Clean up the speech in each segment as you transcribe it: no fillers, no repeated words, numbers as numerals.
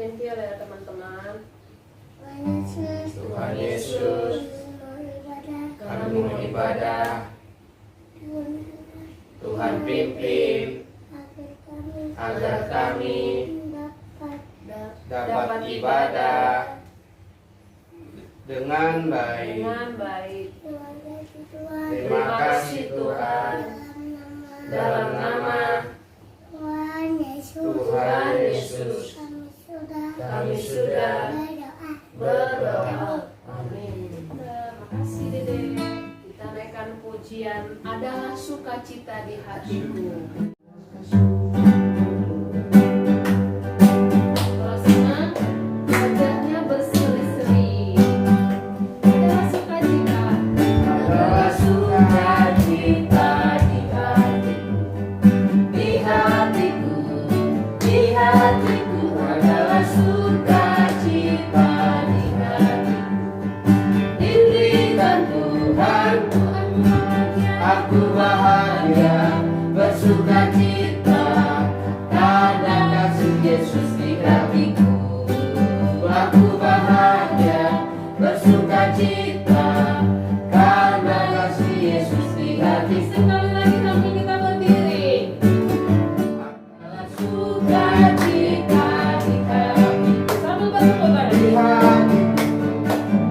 Injil ya teman-teman. Tuhan Yesus, kami mau ibadah. Tuhan pimpin agar kami dapat ibadah dengan baik. Terima kasih Tuhan. Dalam nama Tuhan Yesus kami sudah berdoa. Amin. Terima kasih Dede. Kita naikkan pujian adalah sukacita di hatiku. Kalau senang, wajahnya berseri-seri. Adalah sukacita. Adalah sukacita di hatiku, di hatiku, di hatiku. Adalah sukacita di hatiku. Diberikan Tuhanku, aku bahagia bersukacita karena kasih Yesus di hatiku. Aku bahagia bersukacita karena kasih Yesus di hatiku. Sekali lagi sambil kita berdiri. Adalah sukacita di hatiku, Sambil bertepuk tangan. di hatiku,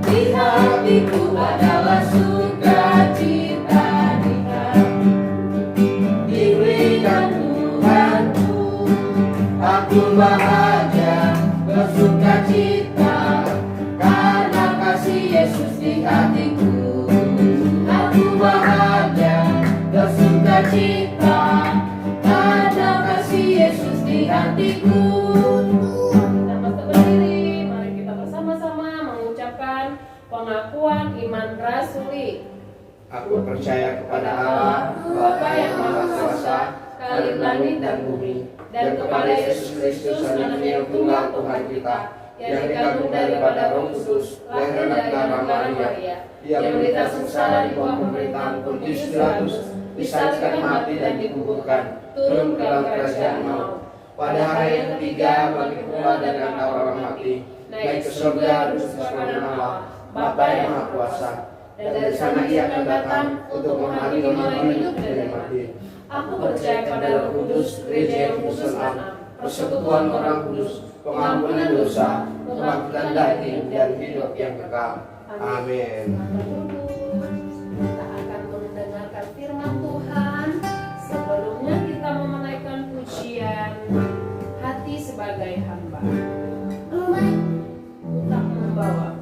di hatiku. Adalah sukacita di hatiku. Diberikan Tuhanku, aku bahagia bersukacita karena kasih Yesus di hatiku. Aku bahagia bersukacita karena kasih Yesus di hatiku. Kita masih berdiri, mari kita bersama-sama mengucapkan pengakuan iman rasuli. Aku percaya kepada Allah, Bapa yang Maha Kuasa, Khalik langit dan bumi, dan kepada Yesus Kristus, Anaknya yang tunggal Tuhan kita, yang dikandung daripada Roh Kudus, lahir dari Darah Maria, yang menderita sengsara di bawah pemerintahan Pontius Pilatus, disalibkan, mati dan dikuburkan, turun ke dalam kerajaan maut. Pada hari yang ketiga bangkit pula dari antara orang mati, naik ke surga bersama dengan Allah, Bapa yang Maha Kuasa. Dan dari sana ia akan datang untuk menghakimi orang hidup dan yang mati. Aku percaya pada Roh Kudus, gereja yang khusus anak, persekutuan orang kudus, pengampunan dosa, kebangkitan daging dan hidup yang kekal. Amin. Kita akan mendengarkan firman Tuhan. Sebelumnya kita menaikkan pujian hati sebagai hamba. Tak membawa.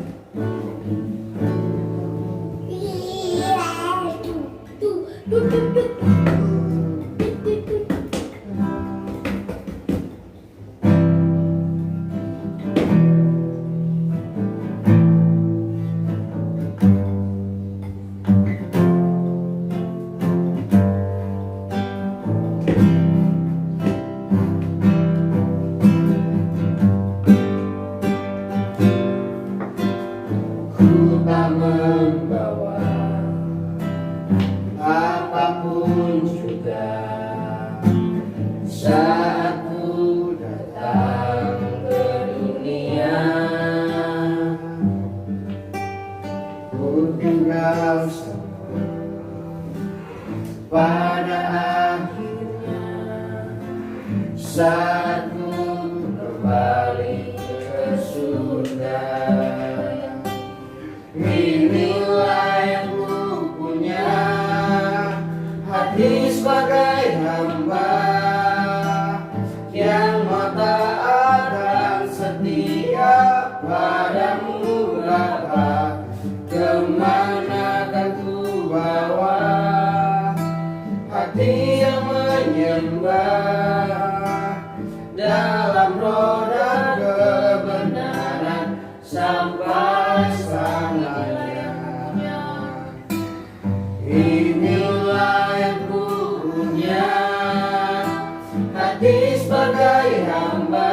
Ku tak membawa apapun juga saat ku datang ke dunia. Ku tinggal semua pada akhirnya saat ku kembali ke surga. Inilah yang ku punya, hati sebagai hamba yang mau taat dan setia padamu Bapa. Kemana kan ku bawa hati yang menyembah dalam roh dan kebenaran sampai selamanya. Inilah yang ku punya, hati sebagai hamba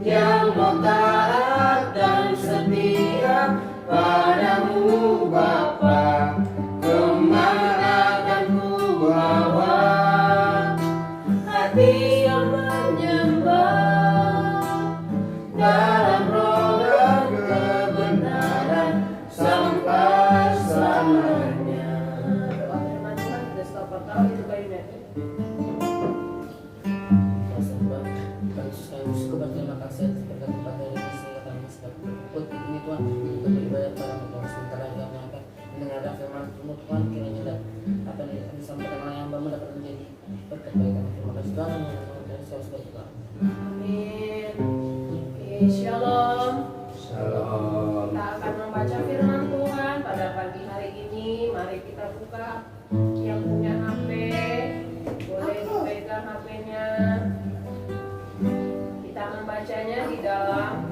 yang mau taat dan setia padamu Bapa. Kemana akan ku bawa hati yang menyembah dalam roh dan kebenaran sampai selamanya. Doa firman Tuhan kita stop tahu itu kayaknya. Terima kasih atas berkat kepada ini sehingga kami sudah berikut ini Tuhan untuk beribadah pada Tuhan. Sementara juga kami akan mendengarkan firman Tuhan, kiranya dan apa yang disampaikan oleh hamba-Mu dapat menjadi berkat bagi kami. Terima kasih Tuhan, dan selalu Tuhan. Amin. Oke, shalom. Shalom. Kita akan membaca firman Tuhan pada pagi hari ini. Mari kita buka. Yang punya HP boleh dipegang HP-nya. Kita membacanya di dalam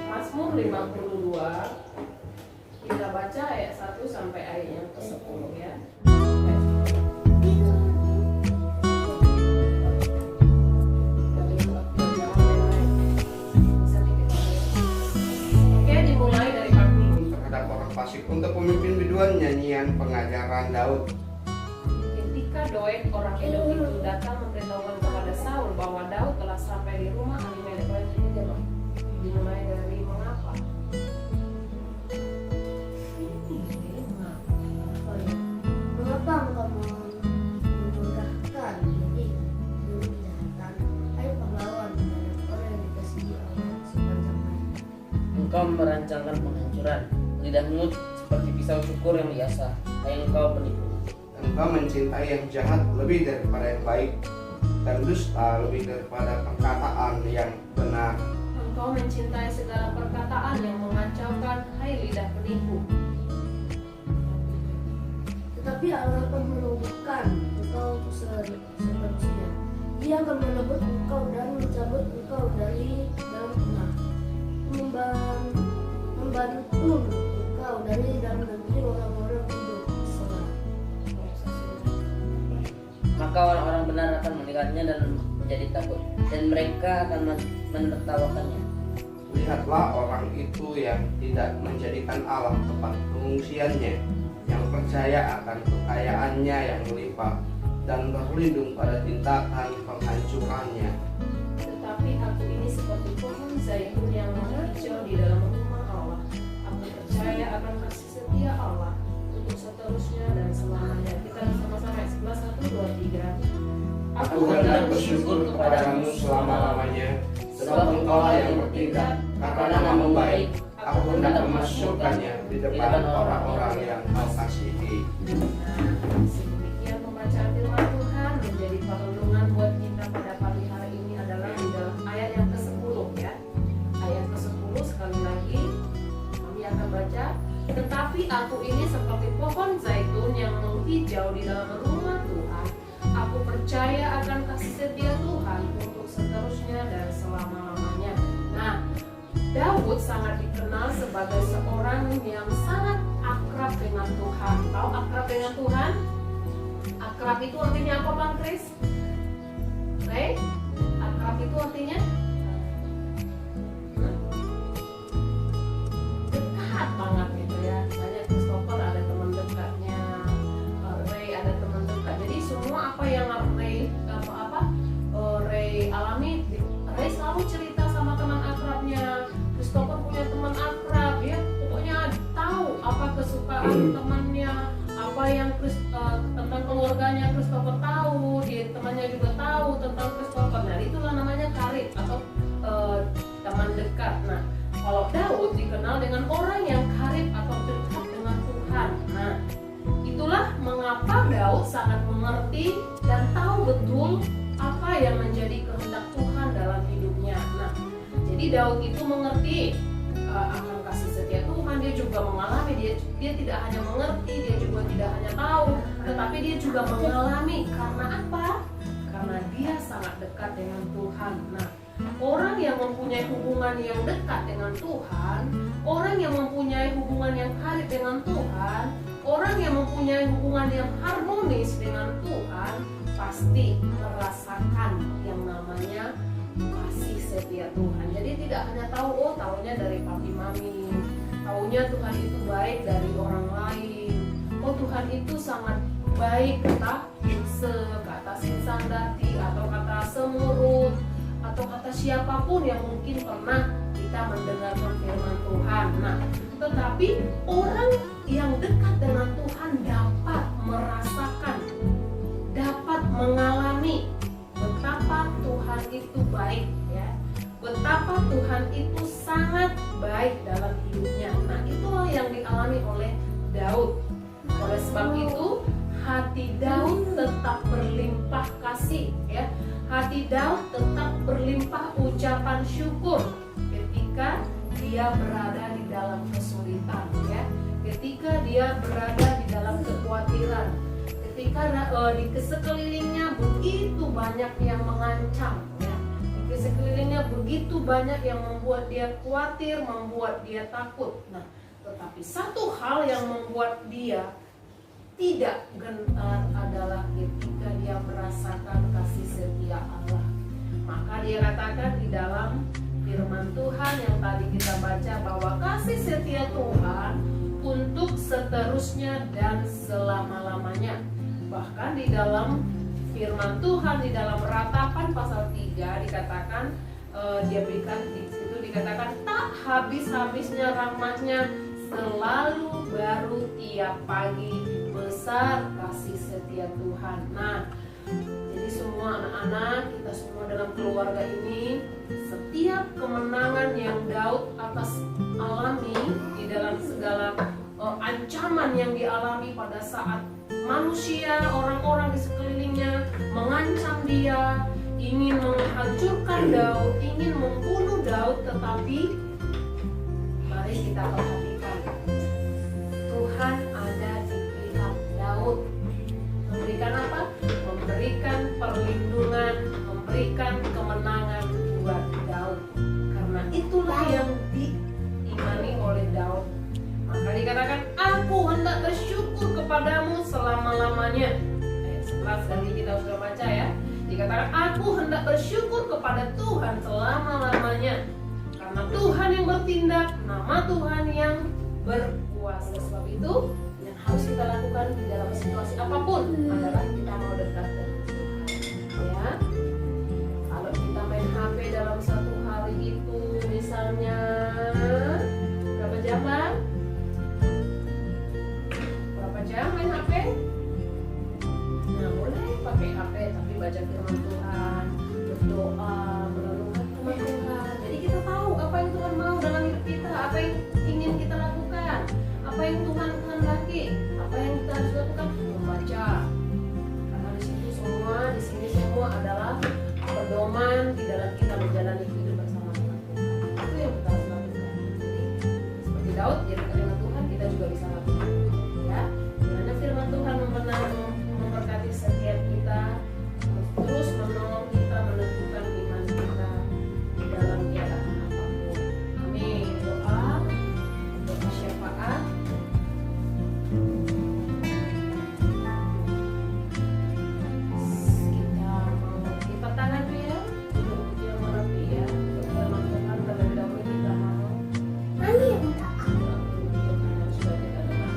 Mazmur 52. Kita baca ayat 1 sampai ayat yang ke-10 ya. Oke, dimulai dari kami. Terhadap orang fasik untuk pemimpin biduan nyanyian pengajaran Daud. Ketika Doeg orang Edom itu datang memberitahukan kepada Saul bahwa Daud telah sampai di rumah Ahimelek. Dimulai dari mengapa? Mengapa engkau memudahkan diri dari kejahatan? Ayo pahlawan terhadap orang yang dikasihi Allah sepanjang hari. Engkau merancangkan penghancuran, lidahmu seperti pisau cukur yang biasa. Hai engkau penipu, Engkau mencintai yang jahat lebih daripada yang baik, dan dusta lebih daripada perkataan yang benar. Engkau mencintai segala perkataan yang mengacaukan, hai lidah penipu. Tetapi Allah akan melumpuhkan engkau untuk seterusnya. Dia akan melebut engkau dan mencabut engkau dari dalam tanah, membantu engkau dari dalam negeri orang-orang hidup selah. maka orang-orang benar akan melihatnya dan menjadi takut, dan mereka akan menertawakannya. Lihatlah orang itu yang tidak menjadikan Allah tempat pengungsiannya, yang percaya akan kekayaannya yang melimpah, dan berlindung pada tindakan penghancurannya. Tetapi aku ini seperti pohon zaitun yang menghijau di dalam rumah Allah. Aku percaya akan kasih setia Allah untuk seterusnya dan selamanya. Kita bersama-sama 11, 1, 2, 3. Aku hendak bersyukur kepadamu selama-lamanya, sebab engkau yang bertindak karena namamu baik. Aku hendak memasukkannya di depan orang-orang yang kau kasihi. Sedemikian pembacaan firman Tuhan menjadi perlindungan buat kita pada pagi hari ini adalah di dalam ayat yang ke-10 ya. Ayat ke-10 sekali lagi kami akan baca. Tetapi aku ini seperti pohon zaitun yang menghijau di dalam rumah Tuhan. Aku percaya akan kasih setia Tuhan untuk seterusnya dan selama-lamanya. Nah, Daud sangat dikenal sebagai seorang yang sangat akrab dengan Tuhan. Tahu akrab dengan Tuhan? Akrab itu artinya apa, Bang Kris? Oke? Akrab itu artinya dekat banget gitu ya. Misalnya Christopher ada teman dekatnya, Ray ada teman dekat. Jadi semua apa yang Ray alami, Ray selalu cerita sama teman akrabnya. Christopher punya teman akrab, ya pokoknya tahu apa kesukaan temannya, apa yang tentang keluarganya Christopher tahu, dia temannya juga tahu tentang Christopher. Nah itulah namanya karib atau teman dekat. Nah kalau Daud dikenal dengan orang yang karib atau dekat dengan Tuhan. Nah itulah mengapa Daud sangat mengerti dan tahu betul apa yang menjadi kehendak Tuhan dalam hidupnya. Nah jadi Daud itu mengerti akan kasih setia Tuhan. Dia juga mengalami, dia tidak hanya mengerti, dia juga tidak hanya tahu, tetapi dia juga mengalami. Karena apa? Karena dia sangat dekat dengan Tuhan. Nah, orang yang mempunyai hubungan yang dekat dengan Tuhan, orang yang mempunyai hubungan yang karib dengan Tuhan, orang yang mempunyai hubungan yang harmonis dengan Tuhan, pasti merasakan yang namanya kasih setia Tuhan. Jadi tidak hanya tahu, taunya dari papi mami, taunya Tuhan itu baik dari orang lain. Tuhan itu sangat baik kata kata Sinsandati atau kata Semurut atau kata siapapun yang mungkin pernah kita mendengarkan firman Tuhan. Nah, tetapi orang yang dekat dengan Tuhan dapat merasakan, dapat mengalami betapa Tuhan itu baik, ya. Betapa Tuhan itu sangat baik dalam hidupnya. Nah, itulah yang dialami oleh Daud. Oleh sebab itu, hati Daud tetap berlimpah kasih, ya. Hati Daud tetap berlimpah ucapan syukur ketika dia berada di dalam kesulitan, ya. Ketika dia berada di dalam kekhawatiran, ketika di sekelilingnya begitu banyak yang mengancam, ya. Di sekelilingnya begitu banyak yang membuat dia khawatir, membuat dia takut. Nah, tetapi satu hal yang membuat dia tidak gentar adalah ketika dia merasakan kasih setia Allah. Maka dia katakan di dalam firman Tuhan yang tadi kita baca bahwa kasih setia Tuhan untuk seterusnya dan selama-lamanya. Bahkan di dalam firman Tuhan di dalam Ratapan pasal 3 dikatakan dia berikan di situ dikatakan tak habis-habisnya rahmatnya, selalu baru tiap pagi, besar kasih setia Tuhan. Nah, jadi semua anak-anak, kita semua dalam keluarga ini, setiap kemenangan yang Daud atas alami di dalam segala ancaman yang dialami pada saat manusia, orang-orang di sekelilingnya mengancam dia, ingin menghancurkan Daud, ingin membunuh Daud, tetapi mari kita perhatikan, Tuhan ada di pihak Daud. Memberikan apa? Memberikan perlindungan, memberikan kemenangan buat Daud. Karena itulah yang diimani oleh Daud. Maka dikatakan, aku hendak bersyukur kepadamu selama-lamanya. Ayat 11 tadi kita sudah baca, ya. Dikatakan, aku hendak bersyukur kepada Tuhan selama-lamanya. Karena Tuhan yang bertindak, nama Tuhan yang berkuasa. Sebab itu yang harus kita lakukan di dalam situasi apapun adalah kita mau dekat dengan Tuhan, ya. Kalau kita main HP dalam satu hari itu misalnya berapa jam, Bang? Berapa jam main HP? Nah, boleh pakai HP tapi baca firman Tuhan, berdoa, merenungkan firman Tuhan. Jadi kita tahu apa yang Tuhan mau dalam hidup kita, apa yang ingin kita lakukan, apa yang Tuhan kehendaki, apa yang kita harus lakukan, membaca. Karena di sini semua adalah pedoman di dalam kita menjalani hidup bersama dengan Tuhan. Itu yang kita harus lakukan. Jadi seperti Daud, jadi dengan Tuhan kita juga bisa lakukan, ya. Dimana firman Tuhan memberkati setiap kita, terus menolong kita menentukan iman kita di dalam keadaan apapun. Amin. Doa syafaat. Kita mau lipat tangan dulu, ya. Duduk yang merapi, ya. Firman Tuhan terlebih dahulu kita mau sudah kita dengar.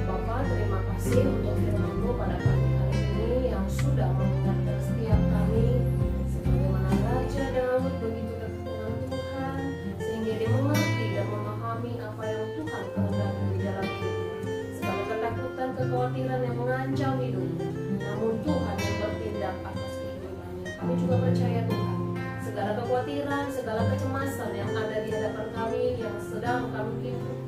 Bapak, terima kasih untuk firman-Mu pada pagi hari ini yang sudah mengingatkan setiap kami sebagaimana Raja Daud begitu dekat dengan Tuhan sehingga dia mengerti dan memahami apa yang Tuhan kehendaki di dalam hidupnya. Segala ketakutan, kekhawatiran yang mengancam hidupnya, namun Tuhan yang bertindak atas kehidupannya. Kami juga percaya Tuhan, segala kekhawatiran, segala kecemasan yang ada di hadapan kami yang sedang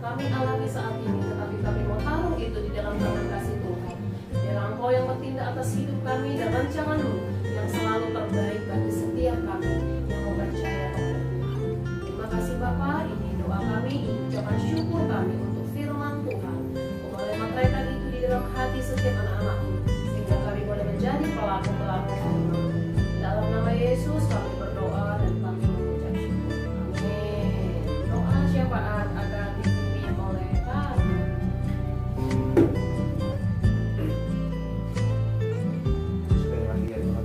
kami alami saat ini, tetapi kami mau taruh itu di dalam tangan kasih Tuhan. Biarlah Engkau yang bertindak atas hidup kami dan rancangan-Mu yang selalu terbaik bagi setiap kami yang mau percaya kepada Tuhan. Terima kasih Bapa, ini doa kami, ini ucapan syukur kami untuk firman Tuhan. Kau boleh meteraikan itu di dalam hati setiap anak-anak-Mu sehingga kami boleh menjadi pelaku-pelaku firman. Dalam nama Yesus kami berdoa dan kami mengucap syukur. Amin. Doa syafaat akan dipimpin oleh kami. Sekali lagi ya Tuhan,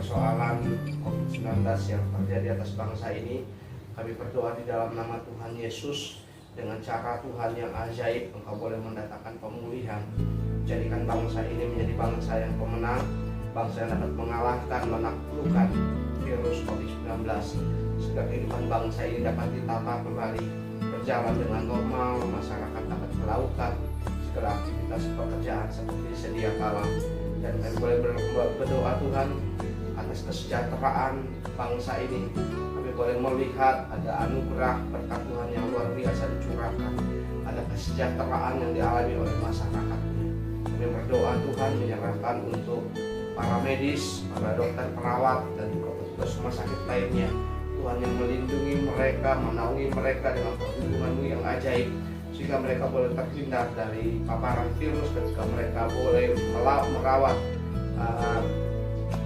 persoalan COVID-19 yang terjadi atas bangsa ini, kami berdoa di dalam nama Tuhan Yesus, dengan cara Tuhan yang ajaib, Engkau boleh mendatangkan pemulihan. Jadikan bangsa ini menjadi bangsa yang pemenang, bangsa yang dapat mengalahkan, menaklukkan virus COVID-19, sehingga kehidupan bangsa ini dapat ditata kembali, berjalan dengan normal, masyarakat dapat melakukan segala aktivitas pekerjaan seperti sedia kala. Dan kami boleh berdoa Tuhan atas kesejahteraan bangsa ini. Kami boleh melihat ada anugerah berkat Tuhan yang luar biasa dicurahkan, ada kesejahteraan yang dialami oleh masyarakatnya. Kami berdoa Tuhan menyerahkan untuk para medis, para dokter, perawat, dan juga petugas rumah sakit lainnya. Tuhan yang melindungi mereka, menaungi mereka dengan perlindungan-Mu yang ajaib, sehingga mereka boleh terhindar dari paparan virus ketika mereka boleh merawat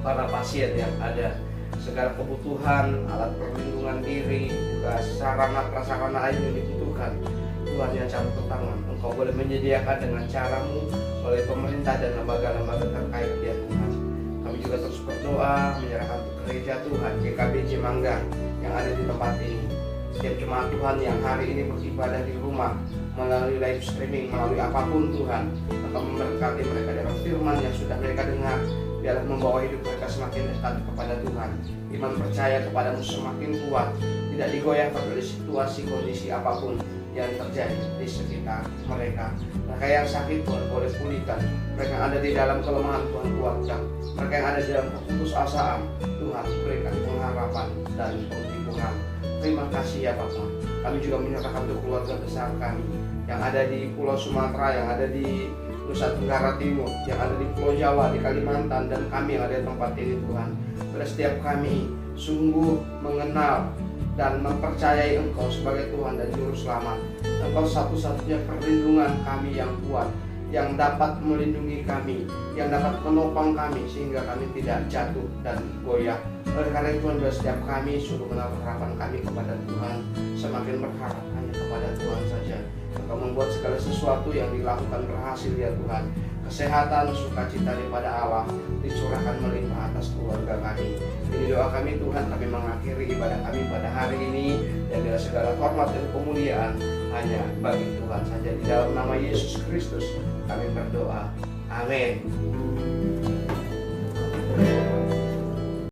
para pasien yang ada. Segala kebutuhan, alat perlindungan diri, juga sarana prasarana lain yang dibutuhkan, Tuhan yang campur tangan, Engkau boleh menyediakan dengan cara-Mu oleh pemerintah dan lembaga-lembaga terkait ya Tuhan. Kami juga terus berdoa menyerahkan untuk gereja Tuhan GKBJ Manggar yang ada di tempat ini. Setiap jemaat Tuhan yang hari ini beribadah di rumah melalui live streaming, melalui apapun Tuhan, Engkau memberkati mereka dengan firman yang sudah mereka dengar. Biarlah membawa hidup mereka semakin dekat kepada Tuhan. Iman percaya kepadamu semakin kuat, tidak digoyahkan oleh situasi kondisi apapun yang terjadi di sekitar mereka. Mereka yang sakit Tuhan boleh pulihkan. Mereka yang ada di dalam kelemahan Tuhan kuatkan. Mereka yang ada di dalam keputusasaan Tuhan berikan pengharapan dan penghiburan. Terima kasih ya Bapa. Kami juga menyerahkan untuk keluarga besar kami yang ada di Pulau Sumatera, yang ada di Nusa Tenggara Timur, yang ada di Pulau Jawa, di Kalimantan, dan kami yang ada di tempat ini Tuhan. Pada setiap kami sungguh mengenal dan mempercayai Engkau sebagai Tuhan dan Juru Selamat. Engkau satu-satunya perlindungan kami yang kuat, yang dapat melindungi kami, yang dapat menopang kami sehingga kami tidak jatuh dan goyah. Oleh karena itu Tuhan, setiap kami suruh menaruh harapan kami kepada Tuhan, semakin berharap hanya kepada Tuhan saja. Engkau membuat segala sesuatu yang dilakukan berhasil ya Tuhan. Kesehatan, sukacita daripada Allah dicurahkan melimpah atas keluarga kami. Ini doa kami Tuhan, kami mengakhiri ibadah kami pada hari ini, dan dengan segala hormat dan kemuliaan hanya bagi Tuhan saja. Di dalam nama Yesus Kristus kami berdoa. Amin.